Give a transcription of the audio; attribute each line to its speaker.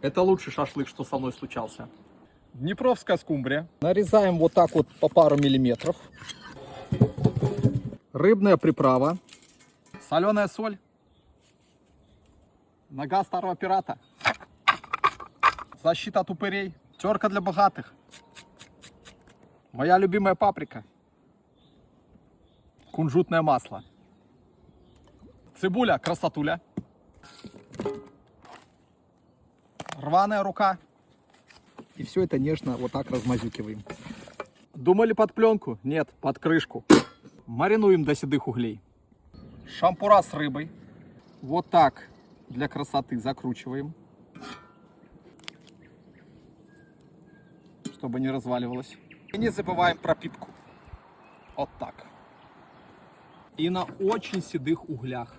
Speaker 1: Это лучший шашлык, что со мной случался.
Speaker 2: Днепровская скумбрия.
Speaker 1: Нарезаем вот так вот по пару миллиметров. Рыбная приправа. Соленая соль. Нога старого пирата. Защита от упырей. Терка для богатых. Моя любимая паприка. Кунжутное масло. Цибуля, красотуля. Рваная рука. И все это нежно вот так размазюкиваем. Думали под пленку? Нет, под крышку. Маринуем до седых углей. Шампура с рыбой. Вот так для красоты закручиваем. Чтобы не разваливалось. И не забываем пропитку. Вот так. И на очень седых углях.